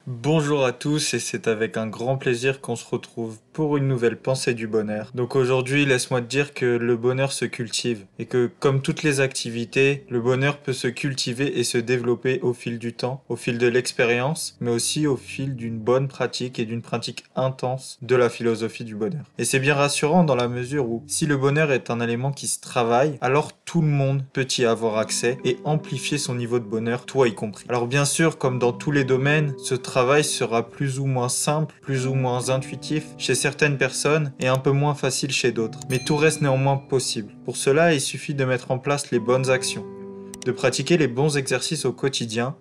Bonjour à tous et c'est avec un grand plaisir qu'on se retrouve pour une nouvelle pensée du bonheur. Donc aujourd'hui, laisse-moi te dire que le bonheur se cultive et que comme toutes les activités, le bonheur peut se cultiver et se développer au fil du temps, au fil de l'expérience, mais aussi au fil d'une bonne pratique et d'une pratique intense de la philosophie du bonheur. Et c'est bien rassurant dans la mesure où si le bonheur est un élément qui se travaille, alors tout le monde peut y avoir accès et amplifier son niveau de bonheur, toi y compris. Alors bien sûr, comme dans tous les domaines, ce travail sera plus ou moins simple, plus ou moins intuitif chez certaines personnes et un peu moins facile chez d'autres. Mais tout reste néanmoins possible. Pour cela, il suffit de mettre en place les bonnes actions, de pratiquer les bons exercices au quotidien,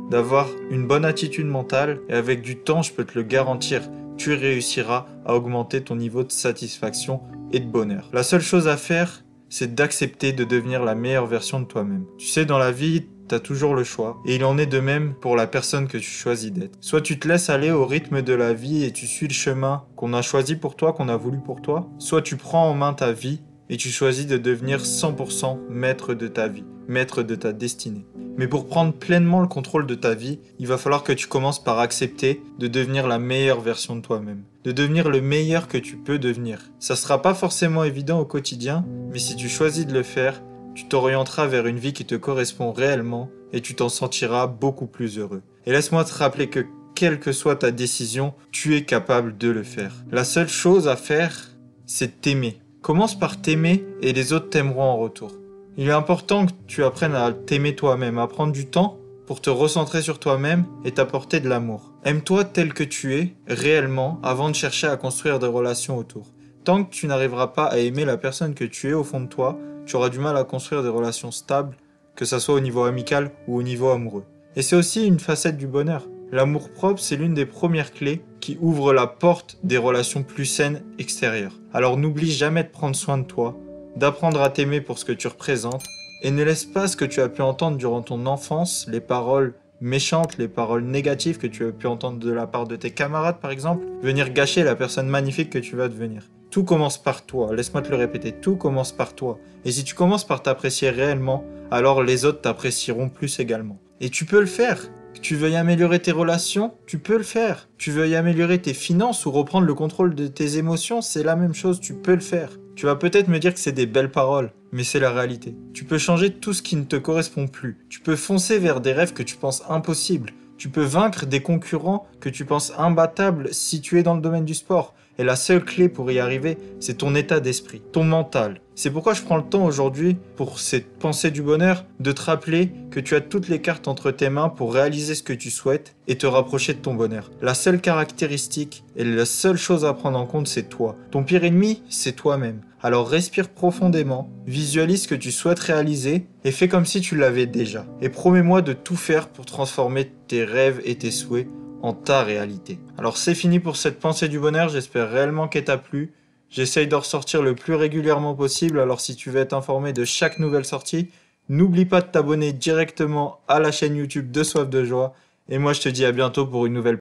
d'avoir une bonne attitude mentale et avec du temps, je peux te le garantir, tu réussiras à augmenter ton niveau de satisfaction et de bonheur. La seule chose à faire, c'est d'accepter de devenir la meilleure version de toi-même. Tu sais, dans la vie, t'as toujours le choix, et il en est de même pour la personne que tu choisis d'être. Soit tu te laisses aller au rythme de la vie et tu suis le chemin qu'on a choisi pour toi, qu'on a voulu pour toi, soit tu prends en main ta vie et tu choisis de devenir 100% maître de ta vie, maître de ta destinée. Mais pour prendre pleinement le contrôle de ta vie, il va falloir que tu commences par accepter de devenir la meilleure version de toi-même, de devenir le meilleur que tu peux devenir. Ça sera pas forcément évident au quotidien, mais si tu choisis de le faire, tu t'orienteras vers une vie qui te correspond réellement et tu t'en sentiras beaucoup plus heureux. Et laisse-moi te rappeler que quelle que soit ta décision, tu es capable de le faire. La seule chose à faire, c'est t'aimer. Commence par t'aimer et les autres t'aimeront en retour. Il est important que tu apprennes à t'aimer toi-même, à prendre du temps pour te recentrer sur toi-même et t'apporter de l'amour. Aime-toi tel que tu es, réellement, avant de chercher à construire des relations autour. Tant que tu n'arriveras pas à aimer la personne que tu es au fond de toi, tu auras du mal à construire des relations stables, que ça soit au niveau amical ou au niveau amoureux. Et c'est aussi une facette du bonheur. L'amour-propre, c'est l'une des premières clés qui ouvre la porte des relations plus saines extérieures. Alors n'oublie jamais de prendre soin de toi, d'apprendre à t'aimer pour ce que tu représentes, et ne laisse pas ce que tu as pu entendre durant ton enfance, les paroles méchantes, les paroles négatives que tu as pu entendre de la part de tes camarades par exemple, venir gâcher la personne magnifique que tu vas devenir. Tout commence par toi, laisse-moi te le répéter, tout commence par toi. Et si tu commences par t'apprécier réellement, alors les autres t'apprécieront plus également. Et tu peux le faire. Que tu veuilles améliorer tes relations, tu peux le faire. Tu veuilles améliorer tes finances ou reprendre le contrôle de tes émotions, c'est la même chose, tu peux le faire. Tu vas peut-être me dire que c'est des belles paroles, mais c'est la réalité. Tu peux changer tout ce qui ne te correspond plus. Tu peux foncer vers des rêves que tu penses impossibles. Tu peux vaincre des concurrents que tu penses imbattables si tu es dans le domaine du sport. Et la seule clé pour y arriver, c'est ton état d'esprit, ton mental. C'est pourquoi je prends le temps aujourd'hui, pour cette pensée du bonheur, de te rappeler que tu as toutes les cartes entre tes mains pour réaliser ce que tu souhaites et te rapprocher de ton bonheur. La seule caractéristique et la seule chose à prendre en compte, c'est toi. Ton pire ennemi, c'est toi-même. Alors respire profondément, visualise ce que tu souhaites réaliser et fais comme si tu l'avais déjà. Et promets-moi de tout faire pour transformer tes rêves et tes souhaits en ta réalité. Alors c'est fini pour cette pensée du bonheur, j'espère réellement qu'elle t'a plu. J'essaye de ressortir le plus régulièrement possible, alors si tu veux être informé de chaque nouvelle sortie, n'oublie pas de t'abonner directement à la chaîne YouTube de Soif de Joie. Et moi je te dis à bientôt pour une nouvelle